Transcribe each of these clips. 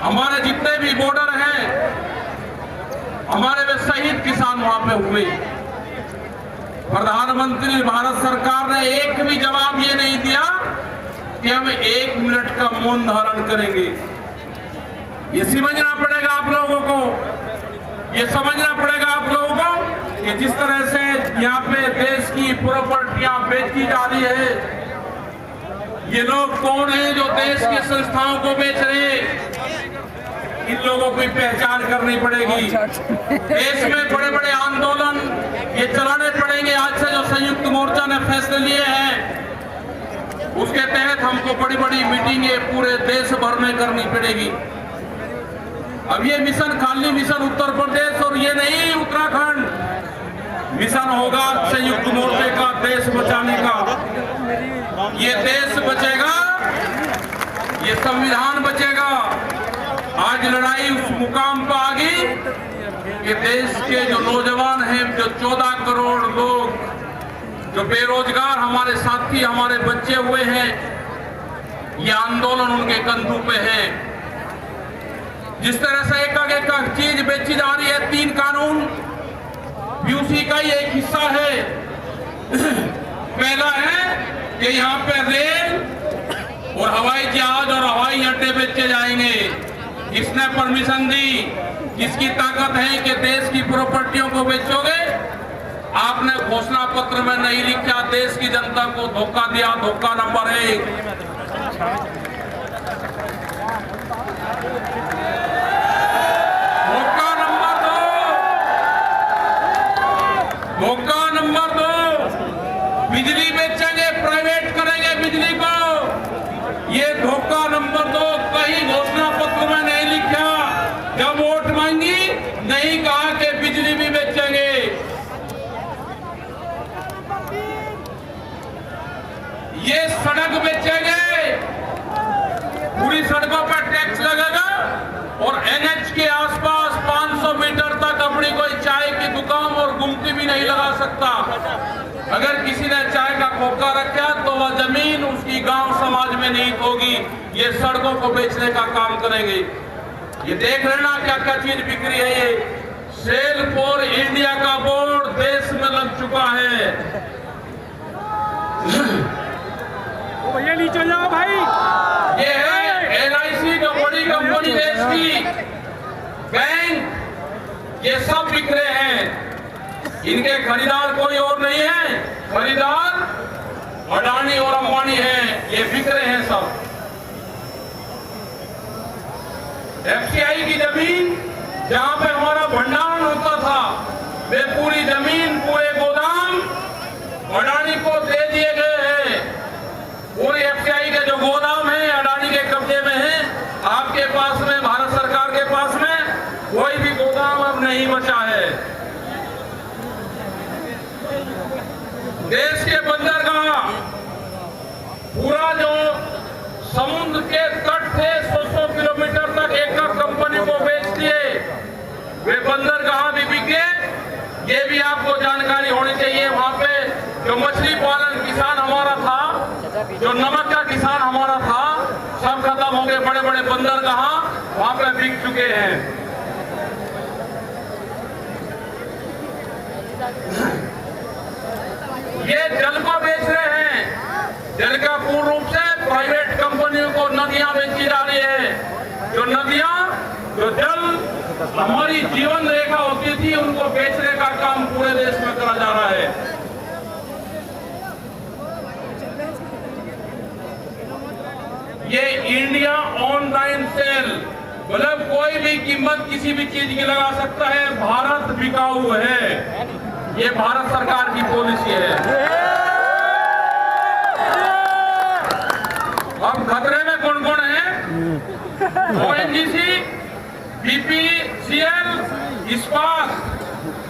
हमारे जितने भी बॉर्डर हैं, हमारे वे शहीद किसान वहां पे हुए। प्रधानमंत्री भारत सरकार ने एक भी जवाब ये नहीं दिया कि हम 1 मिनट का मौन धारण करेंगे। ये समझना पड़ेगा आप लोगों को, ये समझना पड़ेगा आप लोगों को कि जिस तरह से यहाँ पे देश की प्रॉपर्टियां बेची जा रही है, ये लोग कौन है जो देश के संस्थाओं को बेच रहे हैं, इन लोगों की पहचान करनी पड़ेगी। देश में बड़े बड़े आंदोलन ये चलाने पड़ेंगे। आज से जो संयुक्त मोर्चा ने फैसले लिए हैं, उसके तहत हमको बड़ी बड़ी मीटिंगें पूरे देश भर में करनी पड़ेगी। अब ये मिशन खाली मिशन उत्तर प्रदेश और ये नहीं उत्तराखंड, मिशन होगा संयुक्त मोर्चे का देश बचाने का। ये देश बचेगा, ये संविधान बचेगा। आज लड़ाई उस मुकाम पर आ गई कि देश के जो नौजवान हैं, जो 14 करोड़ लोग जो बेरोजगार हमारे साथी हमारे बच्चे हुए हैं, ये आंदोलन उनके कंधों पे है। जिस तरह से एक चीज बेची जा रही है, 3 कानून भी उसी का ही एक हिस्सा है। पहला है कि यहाँ पे रेल और हवाई जहाज और हवाई अड्डे बेचे जाएंगे। इसने परमिशन दी, जिसकी ताकत है कि देश की प्रॉपर्टियों को बेचोगे। आपने घोषणा पत्र में नहीं लिखा, देश की जनता को धोखा दिया। धोखा नंबर 1। धोखा नंबर 2, धोखा नंबर 2, बिजली बेचेंगे, प्राइवेट करेंगे बिजली को। ये धोखा नंबर 2 कहीं घोषणा पत्र में नहीं लिखा। जब वोट मांगी नहीं कहा कि बिजली भी बेचेंगे। ये सड़क बेचेंगे, पूरी सड़कों पर टैक्स लगेगा और एनएच के आसपास 500 मीटर तक अपनी कोई चाय की दुकान और गुमटी भी नहीं लगा सकता। अगर किसी ने चाय का खोखा रखा तो वह जमीन उसकी गांव समाज में नहीं होगी। ये सड़कों को बेचने का काम करेंगे। ये देख लेना क्या क्या चीज बिक रही है। ये सेल फॉर इंडिया का बोर्ड देश में लग चुका है। भैया नीचे जाओ भाई। ये है एलआईसी जो बड़ी कंपनी देश की, बैंक, ये सब बिक रहे हैं। इनके खरीदार कोई और नहीं है, खरीदार अडानी और अंबानी है। ये बिक रहे हैं सब। एफसीआई की जमीन जहां पे हमारा भंडारण होता था, वे पूरी जमीन, पूरे गोदाम अडानी को दे दिए गए हैं। पूरी एफसीआई के जो गोदाम है अडानी के कब्जे में है। आपके पास में, भारत सरकार के पास में कोई भी गोदाम अब नहीं बचा है। देश के बंदरगाह, पूरा जो समुद्र के तट थे 100 किलोमीटर तक एक कंपनी को बेच दिए। वे बंदरगाह भी बिके। ये भी आपको जानकारी होनी चाहिए। वहां पे जो मछली पालन किसान हमारा था, जो नमक का किसान हमारा था, सब खत्म हो गए। बड़े बड़े बंदरगाह वहां पे बिक चुके हैं। ये जल को बेच रहे हैं। जल का पूर्ण रूप से प्राइवेट कंपनियों को नदियां बेची जा रही है। जो नदियां, जो जल हमारी जीवन रेखा होती थी, उनको बेचने का काम पूरे देश में करा जा रहा है। ये इंडिया ऑनलाइन सेल, मतलब कोई भी कीमत किसी भी चीज की लगा सकता है। भारत बिकाऊ है, ये भारत सरकार की पॉलिसी है। अब खतरे में कौन कौन है? ओएनजीसी, बीपीसीएल, इस्पात,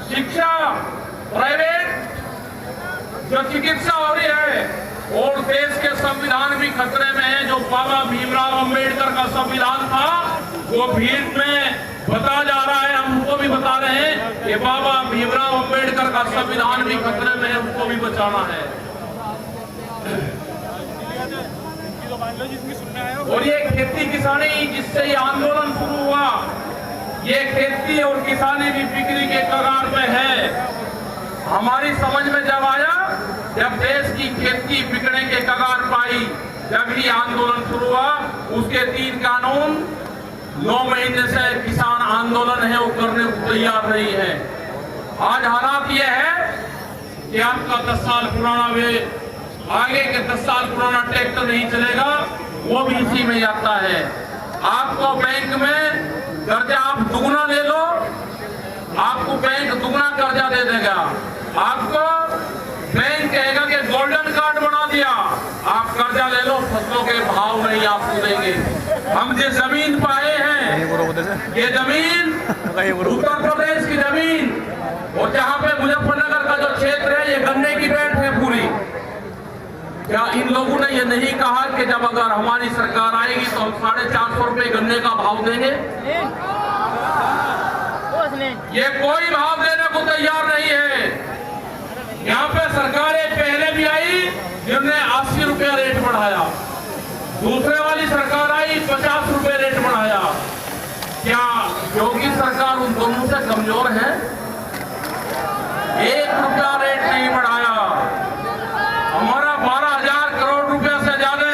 शिक्षा, प्राइवेट, जो चिकित्सा हो रही है, और देश के संविधान भी खतरे में है। जो बाबा भीमराव अंबेडकर का संविधान था, वो भीड़ में बता जा रहा है। हम उनको भी बता रहे हैं कि बाबा भीमराव अंबेडकर का संविधान भी खतरे में है, उसको भी बचाना है। मान लो जिसकी सुनने आए हो। और ये खेती किसानी जिससे ये आंदोलन शुरू हुआ, ये खेती और किसानी भी बिक्री के कगार पे है। हमारी समझ में जब आया, जब देश की खेती बिकने के कगार पाई, जब ये आंदोलन शुरू हुआ, उसके 3 कानून 9 महीने से किसान आंदोलन है वो करने को तैयार नहीं है। आज हालात ये है कि आपका 10 साल पुराना वे आगे के 10 साल पुराना ट्रैक्टर नहीं चलेगा, वो भी इसी में आता है। आपको बैंक में कर्जा आप दुगना ले लो, आपको बैंक दुगना कर्जा दे देगा। आपको बैंक कहेगा कि गोल्डन कार्ड बना दिया, आप कर्जा ले लो, फसलों के भाव नहीं आपको देंगे। हम जो जमीन पाए हैं, ये जमीन उत्तर प्रदेश की जमीन, और जहां पे मुजफ्फरनगर का जो क्षेत्र है, ये गन्ने की बेल्ट है पूरी। क्या इन लोगों ने ये नहीं कहा कि जब अगर हमारी सरकार आएगी तो हम 450 रुपए गन्ने का भाव देंगे? ये कोई भाव देने को तैयार नहीं है। यहाँ पे सरकारें पहले भी आई जिन्होंने 80 रुपया रेट बढ़ाया, दूसरे वाली सरकार आई 50 रुपए रेट बढ़ाया। क्या योगी सरकार उन दोनों से कमजोर है? 1 रुपया रेट नहीं बढ़ाया। हमारा 12,000 करोड़ रुपए से ज्यादा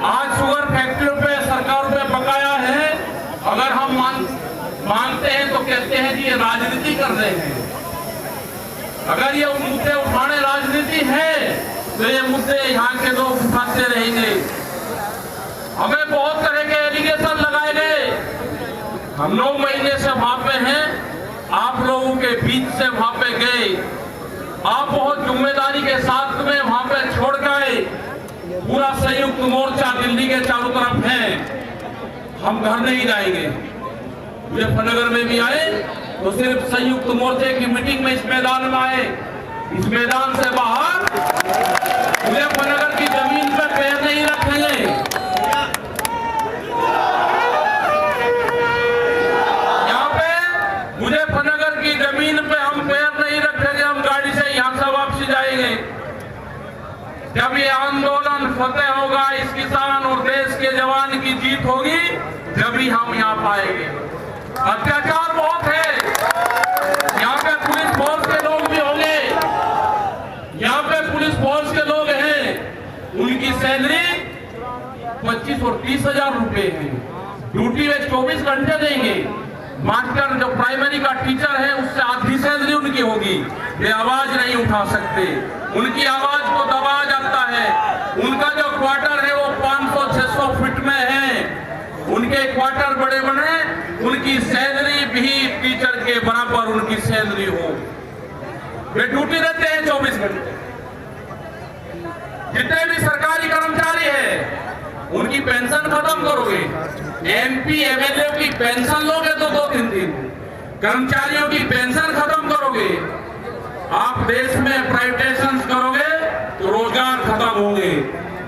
आज शुगर फैक्ट्रियों पे सरकार पे बकाया है। अगर हम मानते हैं तो कहते हैं कि ये राजनीति कर रहे हैं। अगर ये मुद्दे उठाने राजनीति है तो ये मुद्दे यहाँ के लोग उठाते रहेंगे। हमें बहुत तरह के एलिगेशन लगाए गए। हम 9 महीने से वहां पे हैं, आप लोगों के बीच से वहां पे गए, आप बहुत जिम्मेदारी के साथ में वहां पे छोड़ गए। पूरा संयुक्त मोर्चा दिल्ली के चारों तरफ है। हम घर नहीं जाएंगे। मुजफ्फरनगर में भी आए तो सिर्फ संयुक्त मोर्चे की मीटिंग में इस मैदान में आए। इस मैदान से बाहर मुजफ्फरनगर की जमीन पर पैर नहीं रखेंगे। यहाँ पे मुजफ्फरनगर की जमीन पे हम पैर नहीं रखेंगे। हम गाड़ी से यहाँ से वापसी जाएंगे। जब ये आंदोलन फतेह होगा, इस किसान और देश के जवान की जीत होगी, जब भी हम यहाँ पाएंगे। अत्याचार बहुत है। यहाँ पे पुलिस फोर्स के लोग भी होंगे, यहाँ पे पुलिस फोर्स के लोग हैं, उनकी सैलरी 25 और 30 हजार रुपए है। ड्यूटी में 24 घंटे देंगे। मास्टर जो प्राइमरी का टीचर है उससे आधी सैलरी उनकी होगी। वे आवाज नहीं उठा सकते, उनकी आवाज को दबाया जाता है। उनका जो क्वार्टर है वो 500-600 फीट में है। उनके क्वार्टर बड़े बड़े, उनकी सैलरी भी टीचर के बराबर उनकी सैलरी हो। वे ड्यूटी देते हैं 24 घंटे। जितने भी सरकारी कर्मचारी हैं उनकी पेंशन खत्म करोगे। एमपी एमएलए की पेंशन लोगे तो 2-3 दिन, कर्मचारियों की पेंशन खत्म करोगे। आप देश में प्राइवेटाइजेशन करोगे तो रोजगार खत्म होंगे।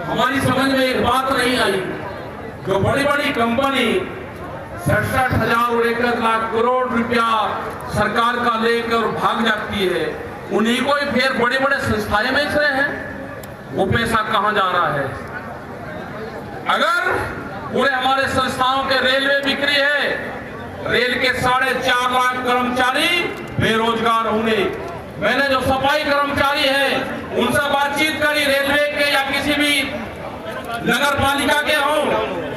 हमारी समझ में एक बात नहीं आई, जो बड़ी बड़ी कंपनी 67,000 और 1 लाख करोड़ रुपया सरकार का लेकर भाग जाती है, उन्हीं को ही फिर बड़े बड़े संस्थाएं बेच रहे हैं। वो पैसा कहां जा रहा है? अगर पूरे हमारे संस्थाओं के रेलवे बिक्री है, रेल के 4.5 लाख कर्मचारी बेरोजगार होंगे। मैंने जो सफाई कर्मचारी है उनसे बातचीत करी, रेलवे के या किसी भी नगर पालिका के हों,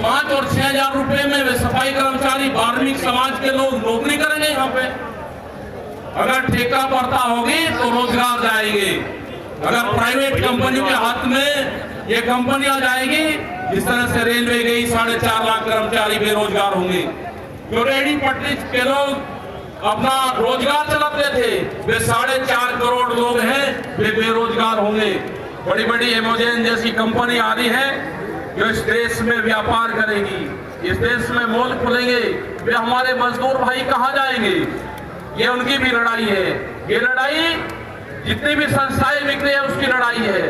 5 और 6 हजार रुपए में वे सफाई कर्मचारी धार्मिक समाज के लोग नौकरी करेंगे। यहाँ पे अगर ठेका पड़ता होगी तो रोजगार जाएंगे। अगर प्राइवेट कंपनियों के हाथ में ये कंपनियां जाएगी, जिस तरह से रेलवे गई, 4.5 लाख कर्मचारी बेरोजगार होंगे। जो रेहड़ी पटरी के लोग अपना रोजगार चलाते थे, वे 4.5 करोड़ लोग हैं, वे बेरोजगार होंगे। बड़ी बड़ी एमेजॉन जैसी कंपनी आ रही है जो इस देश में व्यापार करेगी, इस देश में मॉल खुलेंगे। वे हमारे मजदूर भाई कहाँ जाएंगे? ये उनकी भी लड़ाई है। ये लड़ाई जितनी भी संस्थाएं बिक रही है उसकी लड़ाई है।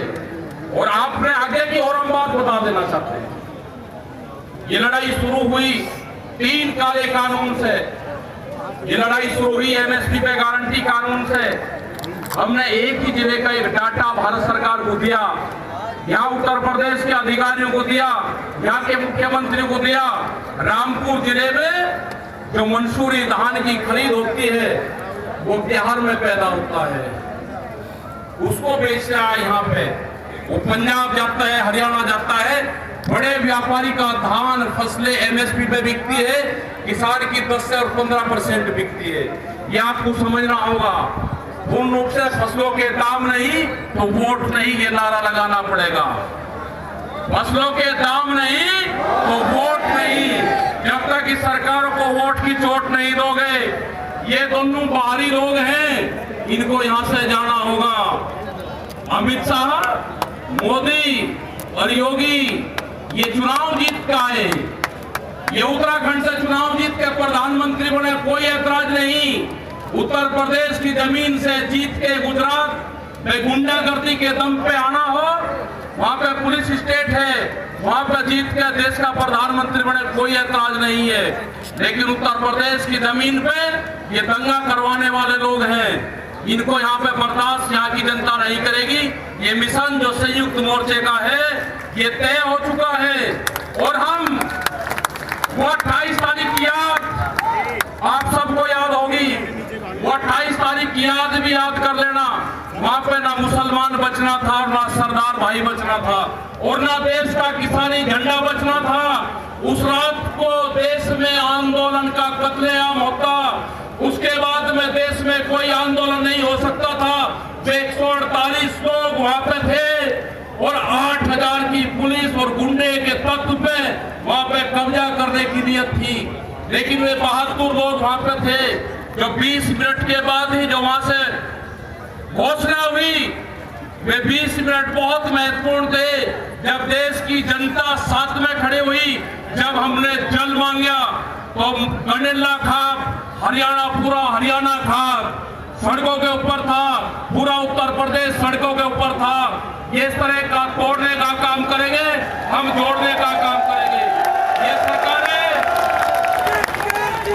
और आपने आगे की और हम बात बता देना चाहते हैं। ये लड़ाई शुरू हुई 3 काले कानून से। ये लड़ाई शुरू हुई एमएसपी पे गारंटी कानून से। हमने एक ही जिले का एक डाटा भारत सरकार को दिया यहाँ उत्तर प्रदेश के अधिकारियों को दिया, यहाँ के मुख्यमंत्री को दिया। रामपुर जिले में जो मंसूरी धान की खरीद होती है वो बिहार में पैदा होता है, उसको बेच रहा है यहाँ पे। वो पंजाब जाता है, हरियाणा जाता है, बड़े व्यापारी का धान फसलें एमएसपी पे बिकती है, किसान की 10 से 15% बिकती है। ये आपको समझना होगा। पूर्ण रूप से फसलों के दाम नहीं तो वोट नहीं, ये नारा लगाना पड़ेगा। फसलों के दाम नहीं तो वोट नहीं। जब तक इस सरकारों को वोट की चोट नहीं दोगे, ये दोनों बाहरी लोग हैं, इनको यहां से जाना होगा। अमित शाह, मोदी और योगी ये चुनाव जीत का है, ये उत्तराखंड से चुनाव जीत के प्रधानमंत्री बने, कोई ऐतराज नहीं। उत्तर प्रदेश की जमीन से जीत के गुजरात में गुंडागर्दी के दम पे आना हो, वहां पे पुलिस स्टेट है, वहां पे जीत के देश का प्रधानमंत्री बने, कोई ऐतराज नहीं है। लेकिन उत्तर प्रदेश की जमीन पे ये दंगा करवाने वाले लोग हैं, इनको यहाँ पे बर्दाश्त यहाँ की जनता नहीं करेगी। ये मिशन जो संयुक्त मोर्चे का है ये तय हो चुका है। और हम वो 28 तारीख की याद आप सबको याद होगी, वो 28 तारीख की याद भी याद कर लेना। वहां पे ना मुसलमान बचना था और ना सरदार भाई बचना था और ना देश का किसानी झंडा बचना था। उस रात को देश में आंदोलन का कत्लेआम होता, उसके बाद में देश में कोई आंदोलन नहीं हो सकता था। 148 लोग वहां पे थे और 8000 की पुलिस और गुंडे के तत्व पे वहां पे कब्जा करने की नियत थी। लेकिन वे 72 लोग वहां पे थे जो 20 मिनट के बाद ही जो वहां से घोषणा हुई, वे 20 मिनट बहुत महत्वपूर्ण थे। जब देश की जनता साथ में खड़ी हुई, जब हमने जल मांगा तो गंडेला खाप हरियाणा, पूरा हरियाणा खाप सड़कों के ऊपर था, पूरा उत्तर प्रदेश सड़कों के ऊपर था। ये इस तरह का तोड़ने का काम करेंगे, हम जोड़ने का काम करेंगे। ये सरकारें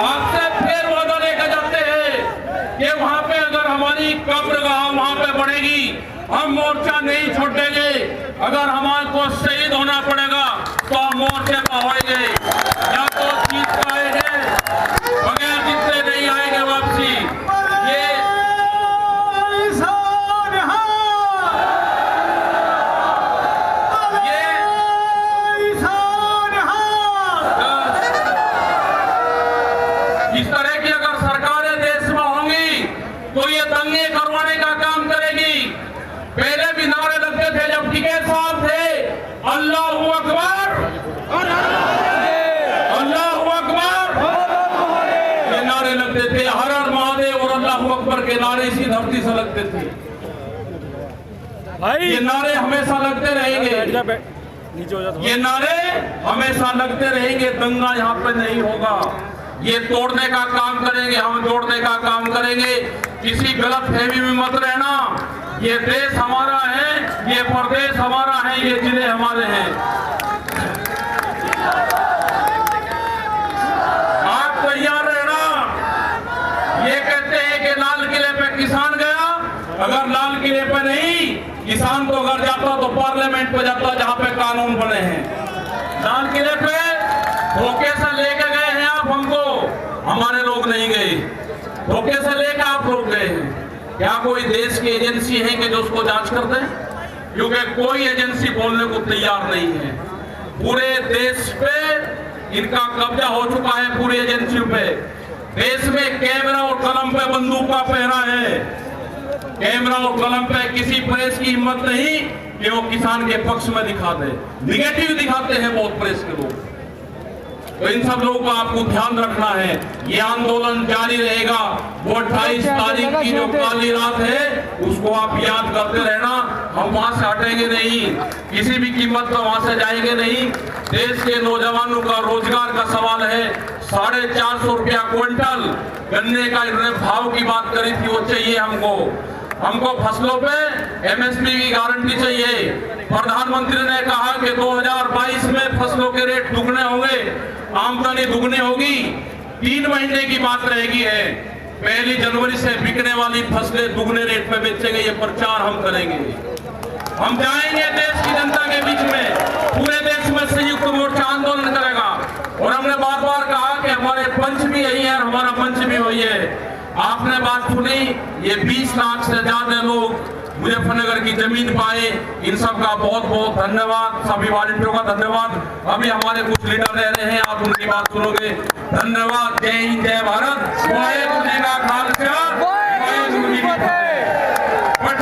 आपसे फिर वादा लेकर जाते हैं कि वहां पे अगर हमारी कब्रगाह वहां पे बढ़ेगी, हम मोर्चा नहीं छोड़ेंगे। अगर हमारे को शहीद होना पड़ेगा तो हम मोर्चे पर होएंगे, या तो जीत पाएंगे, बगैर जीते नहीं आएंगे वापसी। ये इस तरह की अगर सरकारें देश में होंगी तो ये दंगे करवाने का काम करेगी। पहले भी नारे लगते थे जब टिकैत साहब थे, अल्लाहू अकबर, अल्लाहू अकबर, ये नारे लगते थे। हर हर महादेव और अल्लाहू अकबर के नारे इसी धरती से लगते थे। ये नारे हमेशा लगते रहेंगे, ये नारे हमेशा लगते रहेंगे। दंगा यहाँ पे नहीं होगा। ये तोड़ने का काम करेंगे, हम जोड़ने का काम करेंगे। किसी गलत फहमी में मत रहना। ये देश हमारा है, ये प्रदेश हमारा है, ये जिले हमारे हैं। आप तैयार रहना। ये कहते हैं कि लाल किले पे किसान गया, अगर लाल किले पे नहीं, किसान तो घर जाता तो पार्लियामेंट पे जाता जहां पे कानून बने हैं। लाल किले पे धोखे से लेके गए हैं आप हमको, हमारे लोग नहीं गए। धोखे से लेकर आप लोग गए हैं। क्या कोई देश की एजेंसी है कि जो उसको जांच कर दे? क्योंकि कोई एजेंसी बोलने को तैयार नहीं है। पूरे देश पे इनका कब्जा हो चुका है, पूरी एजेंसियों पे। देश में कैमरा और कलम पे बंदूक का पहरा है। कैमरा और कलम पे किसी प्रेस की हिम्मत नहीं कि वो किसान के पक्ष में दिखा दे। निगेटिव दिखाते हैं बहुत प्रेस के लोग। तो इन सब लोगों को आपको ध्यान रखना है। ये आंदोलन जारी रहेगा। वो 28 तारीख की जो काली रात है उसको आप याद करते रहना। हम वहां से हटेंगे नहीं, किसी भी कीमत पर वहां से जाएंगे नहीं। देश के नौजवानों का रोजगार का सवाल है। 450 रुपया क्विंटल गन्ने का इन्होंने भाव की बात करी थी, वो चाहिए हमको। हमको फसलों पे एमएसपी की गारंटी चाहिए। प्रधानमंत्री ने कहा कि 2022 में फसलों के रेट दुगने होंगे, आमदनी दुगनी होगी। 3 महीने की बात रहेगी है। 1 जनवरी से बिकने वाली फसलें दुगने रेट पे बेचेंगे, ये प्रचार हम करेंगे। हम जाएंगे देश की जनता के बीच में, पूरे देश में संयुक्त मोर्चा आंदोलन करेगा। और हमने बार बार कहा कि हमारे पंच भी यही है, हमारा मंच भी वही है। आपने बात सुनी, ये 20 लाख से ज्यादा लोग मुजफ्फरनगर की जमीन पाए, इन सब का बहुत बहुत धन्यवाद, सभी वॉलंटियरों का धन्यवाद। अभी हमारे कुछ लीडर रह रहे हैं, आप उनकी बात सुनोगे। धन्यवाद। जय हिंद, जय भारत। वाहेगुरु जी का खालसा।